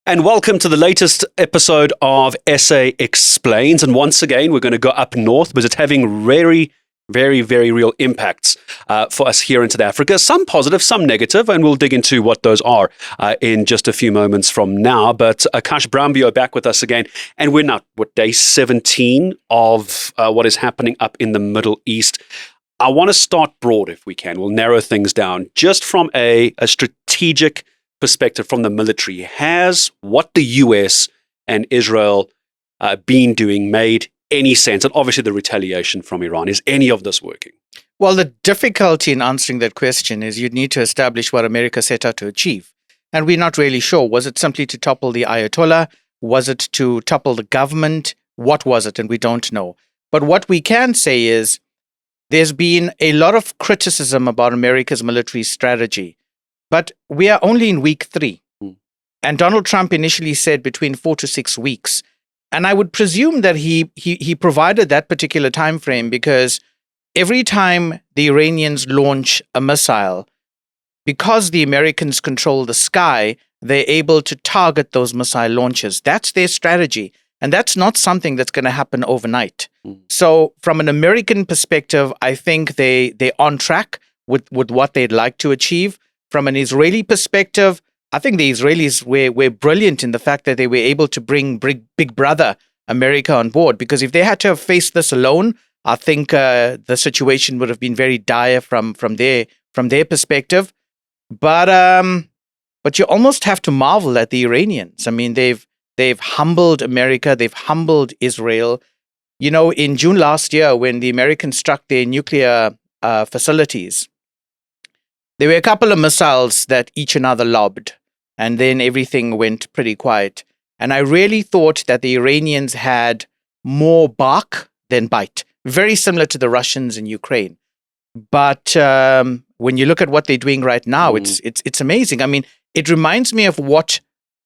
And welcome to the latest episode of SA Explains. And once again, we're going to go up north because it's having very real impacts for us here in South Africa. Some positive, some negative, and we'll dig into what those are in just a few moments from now. But Aakash, Bramdeo back with us again. And we're now, day 17 of what is happening up in the Middle East. I want to start broad if we can. We'll narrow things down. Just from a strategic perspective from the military, has what the US and Israel been doing made any sense? And obviously the retaliation from Iran, is any of this working? Well, the difficulty in answering that question is you'd need to establish what America set out to achieve. And we're not really sure. Was it simply to topple the Ayatollah? Was it to topple the government? What was it? And we don't know. But what we can say is there's been a lot of criticism about America's military strategy. But we are only in week 3. And Donald Trump initially said between 4 to 6 weeks. And I would presume that he provided that particular time frame because every time the Iranians launch a missile, because the Americans control the sky, they're able to target those missile launches. That's their strategy. And that's not something that's going to happen overnight. So from an American perspective, I think they're on track with what they'd like to achieve. From an Israeli perspective, I think the Israelis were brilliant in the fact that they were able to bring Big Brother America on board. Because if they had to have faced this alone, I think the situation would have been very dire from their perspective. But you almost have to marvel at the Iranians. I mean, they've humbled America, they've humbled Israel. You know, in June last year, when the Americans struck their nuclear facilities, there were a couple of missiles that each another lobbed, and then everything went pretty quiet. And I really thought that the Iranians had more bark than bite, very similar to the Russians in Ukraine. But when you look at what they're doing right now, it's amazing. I mean, it reminds me of what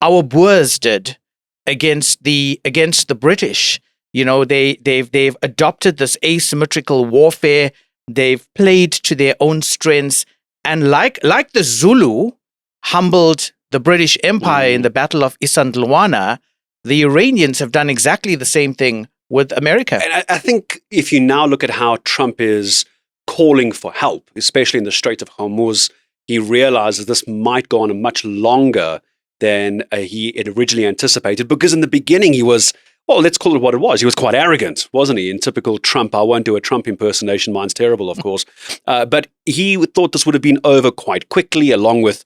our Boers did against the British. You know, they've adopted this asymmetrical warfare. They've played to their own strengths. And like the Zulu humbled the British Empire in the Battle of Isandlwana, the Iranians have done exactly the same thing with America. And I think if you now look at how Trump is calling for help, especially in the Strait of Hormuz, he realizes this might go on much longer than he had originally anticipated. Because in the beginning he was, well, let's call it what it was. He was quite arrogant, wasn't he? In typical Trump, I won't do a Trump impersonation. Mine's terrible, of course. But he thought this would have been over quite quickly, along with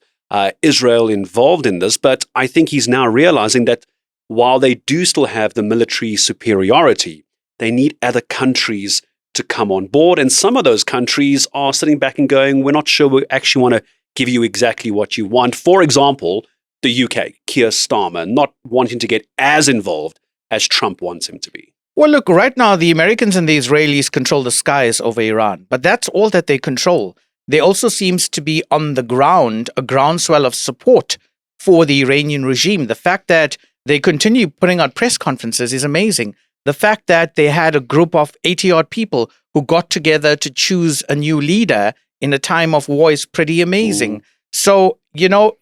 Israel involved in this. But I think he's now realizing that while they do still have the military superiority, they need other countries to come on board. And some of those countries are sitting back and going, we're not sure we actually want to give you exactly what you want. For example, the UK, Keir Starmer, not wanting to get as involved as Trump wants him to be. Well, look, right now, the Americans and the Israelis control the skies over Iran, but that's all that they control. There also seems to be on the ground a groundswell of support for the Iranian regime. The fact that they continue putting out press conferences is amazing. The fact that they had a group of 80-odd people who got together to choose a new leader in a time of war is pretty amazing. So, you know,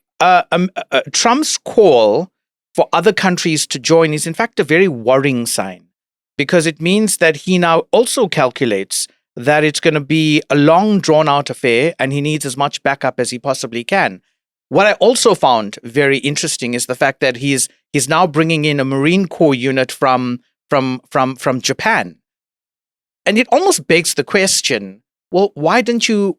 Trump's call for other countries to join is in fact a very worrying sign, because it means that he now also calculates that it's going to be a long drawn-out affair and he needs as much backup as he possibly can. What I also found very interesting is the fact that he's now bringing in a Marine Corps unit from Japan. And it almost begs the question, well, why didn't you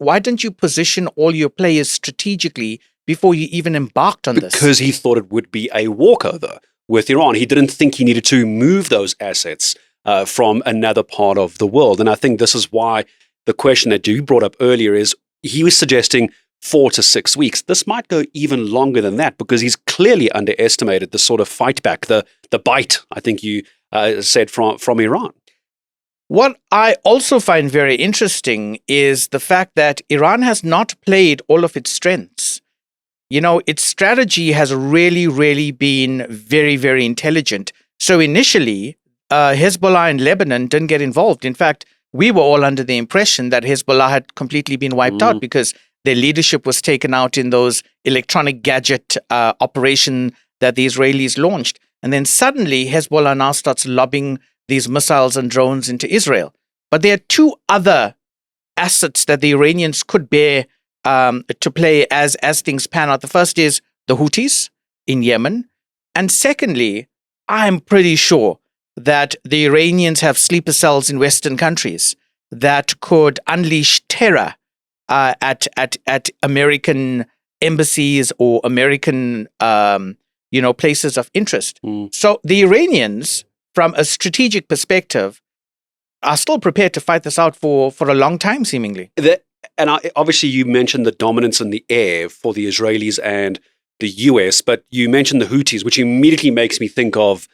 position all your players strategically before you even embarked on this? Because he thought it would be a walkover with Iran. He didn't think he needed to move those assets from another part of the world. And I think this is why the question that you brought up earlier is he was suggesting 4 to 6 weeks. This might go even longer than that because he's clearly underestimated the sort of fight back, the bite, I think you said, from Iran. What I also find very interesting is the fact that Iran has not played all of its strengths. You know, its strategy has really been very intelligent. So initially, Hezbollah in Lebanon didn't get involved. In fact, we were all under the impression that Hezbollah had completely been wiped out because their leadership was taken out in those electronic gadget operation that the Israelis launched. And then suddenly Hezbollah now starts lobbing these missiles and drones into Israel. But there are two other assets that the Iranians could bear to play as things pan out. The first is the Houthis in Yemen. And secondly, I'm pretty sure that the Iranians have sleeper cells in Western countries that could unleash terror at American embassies or American places of interest. So the Iranians, from a strategic perspective, are still prepared to fight this out for a long time, seemingly. Obviously, you mentioned the dominance in the air for the Israelis and the US, but you mentioned the Houthis, which immediately makes me think of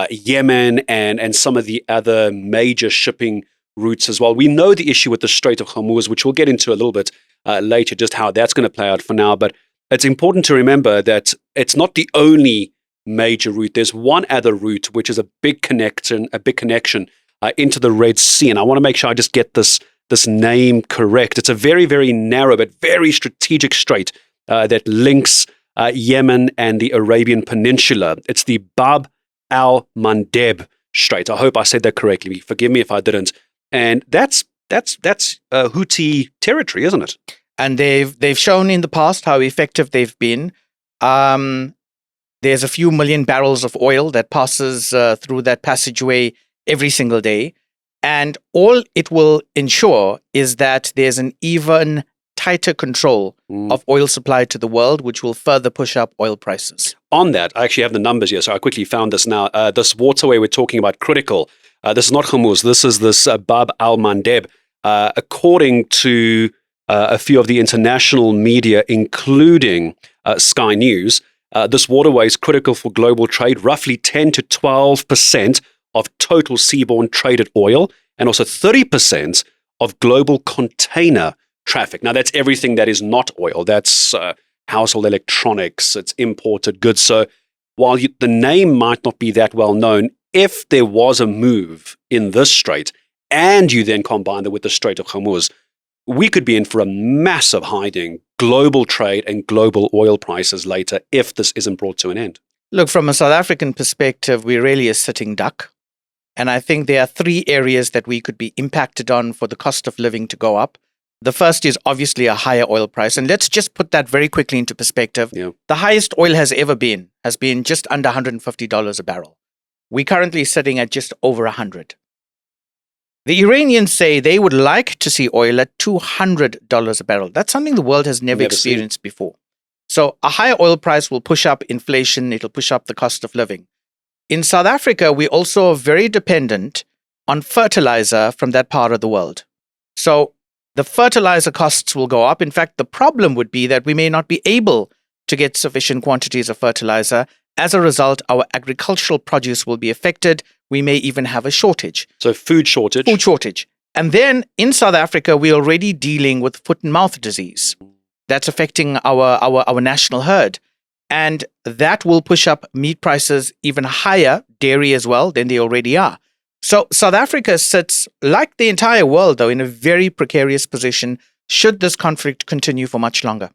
Yemen and some of the other major shipping routes as well. We know the issue with the Strait of Hormuz, which we'll get into a little bit later, just how that's going to play out for now. But it's important to remember that it's not the only major route. There's one other route, which is a big connection into the Red Sea. And I want to make sure I just get this name correct. It's a very, very narrow but very strategic strait that links Yemen and the Arabian Peninsula. It's the Bab el-Mandeb Strait. I hope I said that correctly. Forgive me if I didn't. And that's Houthi territory, isn't it? And they've shown in the past how effective they've been. There's a few million barrels of oil that passes through that passageway every single day. And all it will ensure is that there's an even tighter control of oil supply to the world, which will further push up oil prices. On that, I actually have the numbers here, so I quickly found this now. This waterway we're talking about, critical. This is not Hormuz. This is this Bab el-Mandeb. According to a few of the international media, including Sky News, this waterway is critical for global trade, roughly 10 to 12% of total seaborne traded oil, and also 30% of global container traffic. Now, that's everything that is not oil. That's household electronics, it's imported goods. So while the name might not be that well known, if there was a move in this strait, and you then combine it with the Strait of Hormuz, we could be in for a massive hiding global trade and global oil prices later if this isn't brought to an end. Look, from a South African perspective, we're really a sitting duck. And I think there are three areas that we could be impacted on for the cost of living to go up. The first is obviously a higher oil price. And let's just put that very quickly into perspective. Yeah. The highest oil has been just under $150 a barrel. We're currently sitting at just over 100. The Iranians say they would like to see oil at $200 a barrel. That's something the world has never experienced before. So a higher oil price will push up inflation. It'll push up the cost of living. In South Africa, we're also very dependent on fertilizer from that part of the world. So the fertilizer costs will go up. In fact, the problem would be that we may not be able to get sufficient quantities of fertilizer. As a result, our agricultural produce will be affected. We may even have a shortage. So food shortage. Food shortage. And then in South Africa, we're already dealing with foot and mouth disease. That's affecting our national herd. And that will push up meat prices even higher, dairy as well, than they already are. So South Africa sits, like the entire world, though, in a very precarious position should this conflict continue for much longer.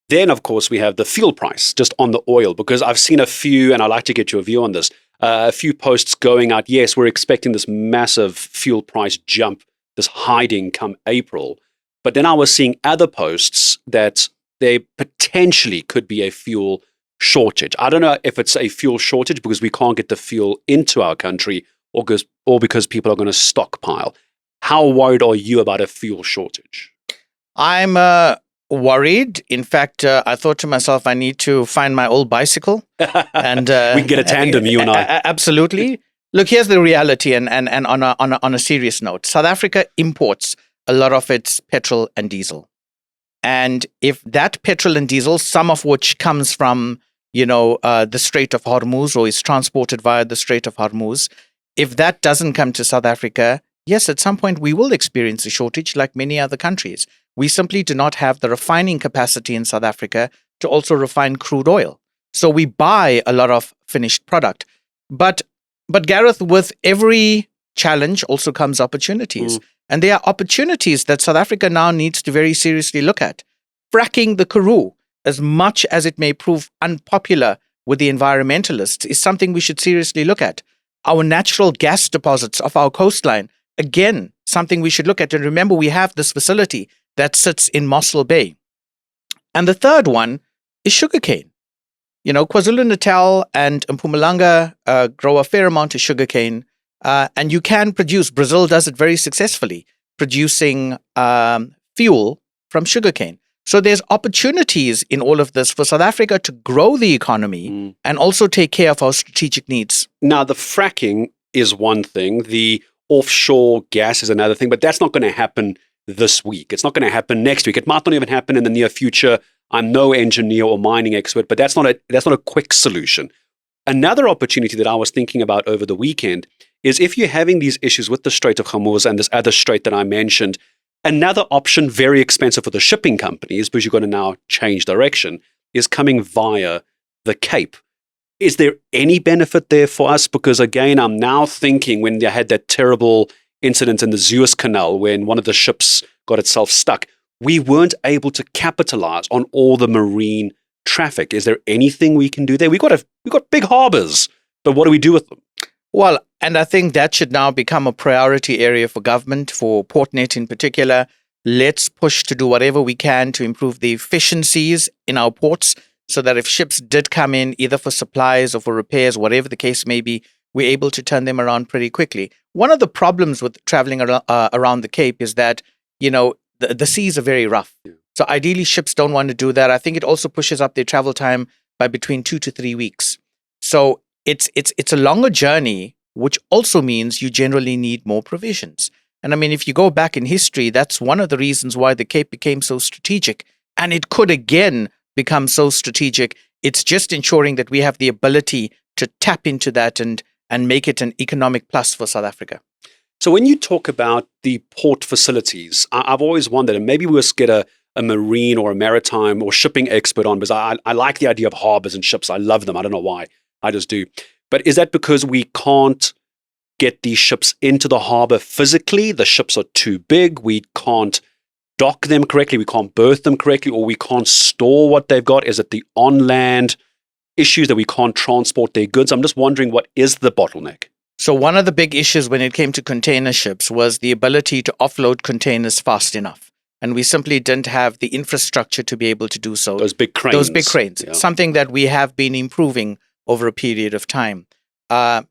Then, of course, we have the fuel price just on the oil, because I've seen a few, and I'd like to get your view on this, a few posts going out. Yes, we're expecting this massive fuel price jump, this hiding come April. But then I was seeing other posts that there potentially could be a fuel shortage. I don't know if it's a fuel shortage because we can't get the fuel into our country or because people are going to stockpile. How worried are you about a fuel shortage? I'm worried. In fact, I thought to myself, I need to find my old bicycle. And we can get a tandem, you and I. Absolutely. Look, here's the reality, and on a serious note. South Africa imports a lot of its petrol and diesel. And if that petrol and diesel, some of which comes from, the Strait of Hormuz or is transported via the Strait of Hormuz, if that doesn't come to South Africa, yes, at some point we will experience a shortage like many other countries. We simply do not have the refining capacity in South Africa to also refine crude oil. So we buy a lot of finished product. But Gareth, with every challenge also comes opportunities. And there are opportunities that South Africa now needs to very seriously look at. Fracking the Karoo, as much as it may prove unpopular with the environmentalists is something we should seriously look at. Our natural gas deposits off our coastline, again, something we should look at. And remember, we have this facility that sits in Mossel Bay. And the third one is sugarcane. KwaZulu-Natal and Mpumalanga grow a fair amount of sugarcane, and you can produce, Brazil does it very successfully, producing fuel from sugarcane. So there's opportunities in all of this for South Africa to grow the economy and also take care of our strategic needs. Now, the fracking is one thing. The offshore gas is another thing, but that's not going to happen this week. It's not going to happen next week. It might not even happen in the near future. I'm no engineer or mining expert, but that's not a quick solution. Another opportunity that I was thinking about over the weekend is if you're having these issues with the Strait of Hormuz and this other strait that I mentioned, another option, very expensive for the shipping companies, because you're going to now change direction, is coming via the Cape. Is there any benefit there for us? Because again, I'm now thinking when they had that terrible incident in the Suez Canal when one of the ships got itself stuck, we weren't able to capitalize on all the marine traffic. Is there anything we can do there? We've got big harbors, but what do we do with them? Well, and I think that should now become a priority area for government, for Portnet in particular. Let's push to do whatever we can to improve the efficiencies in our ports so that if ships did come in, either for supplies or for repairs, whatever the case may be, we're able to turn them around pretty quickly. One of the problems with traveling around the Cape is that, the seas are very rough. Yeah. So ideally, ships don't want to do that. I think it also pushes up their travel time by between 2 to 3 weeks. So it's a longer journey, which also means you generally need more provisions. And I mean, if you go back in history, that's one of the reasons why the Cape became so strategic. And it could again become so strategic. It's just ensuring that we have the ability to tap into that and make it an economic plus for South Africa. So when you talk about the port facilities, I've always wondered, and maybe we'll get a marine or a maritime or shipping expert on, because I like the idea of harbors and ships. I love them. I don't know why. I just do. But is that because we can't get these ships into the harbor physically? The ships are too big. We can't dock them correctly. We can't berth them correctly, or we can't store what they've got. Is it the on-land issues that we can't transport their goods? I'm just wondering, what is the bottleneck? So one of the big issues when it came to container ships was the ability to offload containers fast enough. And we simply didn't have the infrastructure to be able to do so. Those big cranes. Yeah. Something that we have been improving over a period of time. But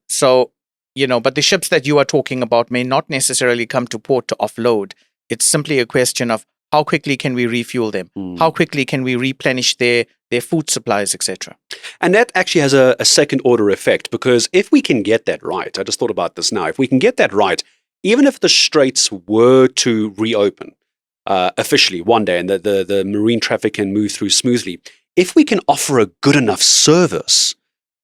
the ships that you are talking about may not necessarily come to port to offload. It's simply a question of how quickly can we refuel them? How quickly can we replenish their food supplies, etc. And that actually has a second order effect, because if we can get that right, I just thought about this now, if we can get that right, even if the straits were to reopen officially one day and the marine traffic can move through smoothly, if we can offer a good enough service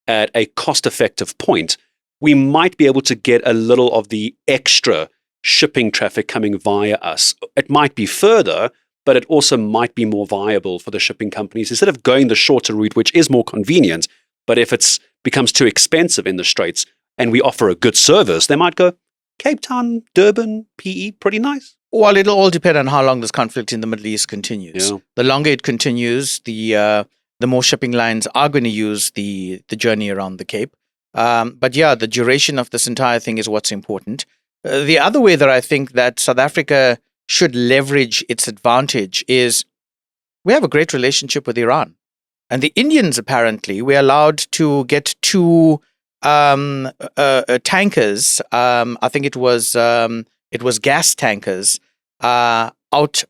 at a cost-effective point, we might be able to get a little of the extra shipping traffic coming via us. It might be further, but it also might be more viable for the shipping companies instead of going the shorter route, which is more convenient. But if it becomes too expensive in the Straits and we offer a good service, they might go, Cape Town, Durban, PE, pretty nice. Well, it'll all depend on how long this conflict in the Middle East continues. Yeah. The longer it continues, the more shipping lines are going to use the journey around the Cape. But yeah, the duration of this entire thing is what's important. The other way that I think that South Africa should leverage its advantage is we have a great relationship with Iran. And the Indians, apparently, we're allowed to get 2 tankers. I think it was gas tankers out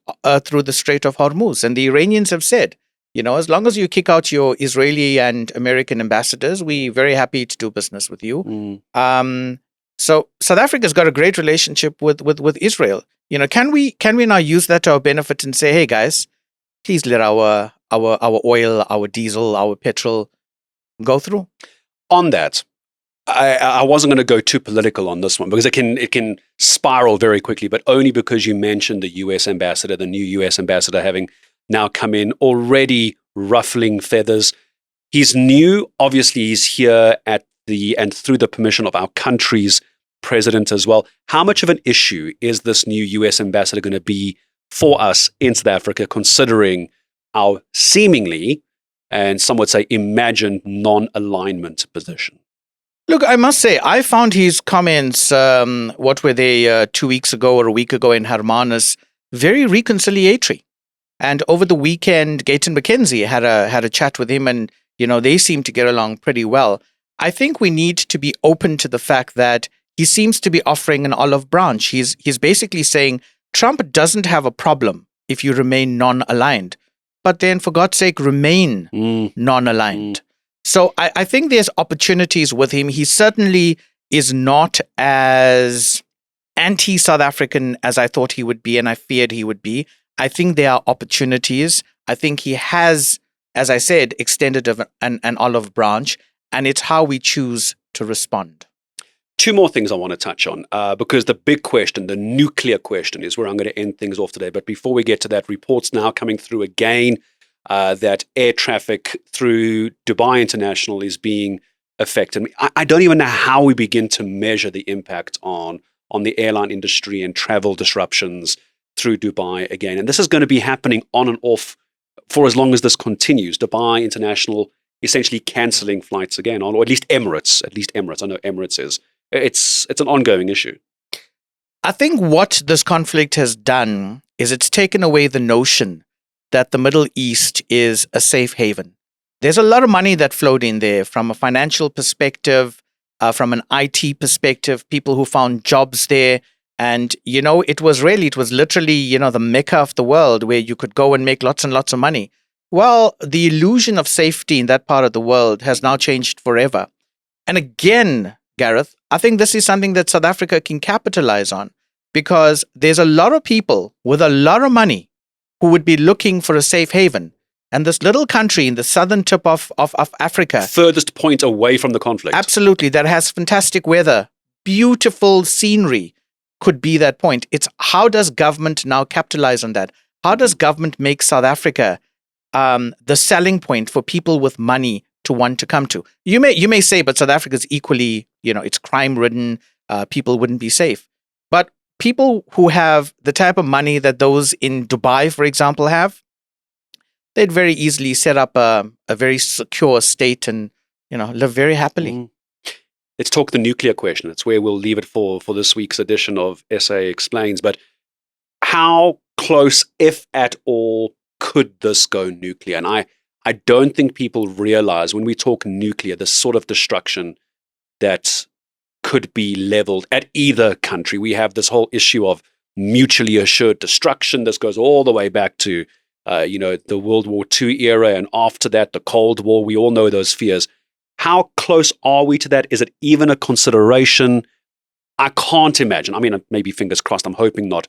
through the Strait of Hormuz. And the Iranians have said, as long as you kick out your Israeli and American ambassadors, we're very happy to do business with you. So South Africa's got a great relationship with Israel. Can we now use that to our benefit and say, hey guys, please let our oil, our diesel, our petrol go through? On that, I wasn't going to go too political on this one because it can spiral very quickly, but only because you mentioned the US ambassador, the new US ambassador having now come in, already ruffling feathers. He's new. Obviously, he's here and through the permission of our country's president as well. How much of an issue is this new US ambassador going to be for us in South Africa, considering our seemingly and some would say imagined non-alignment position. Look, I must say, I found his comments, what were they, 2 weeks ago or a week ago in Hermanus, very reconciliatory. And over the weekend, Gayton McKenzie had a chat with him, and they seem to get along pretty well. I think we need to be open to the fact that he seems to be offering an olive branch. He's basically saying Trump doesn't have a problem if you remain non-aligned, but then for God's sake, remain non-aligned. So I think there's opportunities with him. He certainly is not as anti-South African as I thought he would be, and I feared he would be. I think there are opportunities. I think he has, as I said, extended an olive branch, and it's how we choose to respond. Two more things I want to touch on, because the big question, the nuclear question, is where I'm going to end things off today. But before we get to that, reports now coming through again that air traffic through Dubai International is being affected. I don't even know how we begin to measure the impact on the airline industry and travel disruptions through Dubai again. And this is going to be happening on and off for as long as this continues. Dubai International essentially cancelling flights again, or at least Emirates. I know Emirates is. It's an ongoing issue. I think what this conflict has done is it's taken away the notion that the Middle East is a safe haven. There's a lot of money that flowed in there from a financial perspective, from an IT perspective, people who found jobs there. And, it was literally, the mecca of the world where you could go and make lots and lots of money. Well, the illusion of safety in that part of the world has now changed forever. And again, Gareth, I think this is something that South Africa can capitalize on, because there's a lot of people with a lot of money who would be looking for a safe haven. And this little country in the southern tip of Africa, furthest point away from the conflict. Absolutely, that has fantastic weather, beautiful scenery, could be that point. It's how does government now capitalize on that? How does government make South Africa the selling point for people with money to want to come to? You may say, but South Africa is equally, it's crime-ridden. People wouldn't be safe. But people who have the type of money that those in Dubai, for example, have, they'd very easily set up a very secure state and, live very happily. Let's talk the nuclear question. It's where we'll leave it for this week's edition of SA Explains. But how close, if at all, could this go nuclear? And I don't think people realize when we talk nuclear, the sort of destruction that could be leveled at either country. We have this whole issue of mutually assured destruction. This goes all the way back to, the World War II era, and after that, the Cold War. We all know those fears. How close are we to that? Is it even a consideration? I can't imagine. I mean, maybe fingers crossed, I'm hoping not,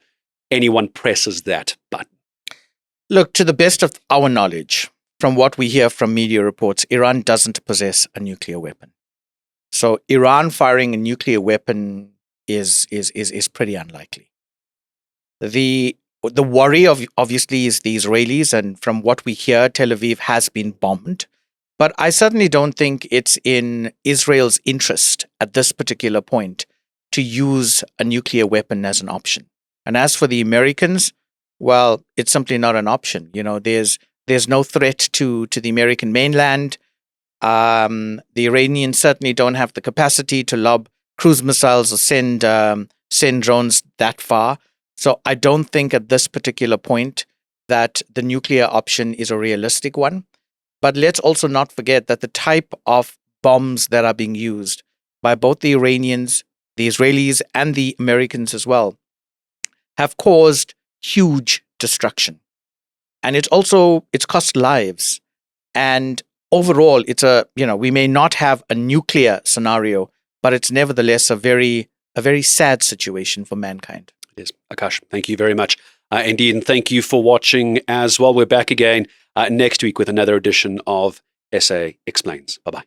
anyone presses that button. Look, to the best of our knowledge, from what we hear from media reports, Iran doesn't possess a nuclear weapon. So Iran firing a nuclear weapon is pretty unlikely. The worry obviously is the Israelis, and from what we hear, Tel Aviv has been bombed. But I certainly don't think it's in Israel's interest at this particular point to use a nuclear weapon as an option. And as for the Americans, well, it's simply not an option. There's no threat to the American mainland. The Iranians certainly don't have the capacity to lob cruise missiles or send drones that far. So I don't think at this particular point that the nuclear option is a realistic one. But let's also not forget that the type of bombs that are being used by both the Iranians, the Israelis, and the Americans as well have caused huge destruction. And it's cost lives. And overall, we may not have a nuclear scenario, but it's nevertheless a very sad situation for mankind. It is. Aakash, thank you very much. Indeed, and thank you for watching as well. We're back again next week with another edition of SA Explains. Bye-bye.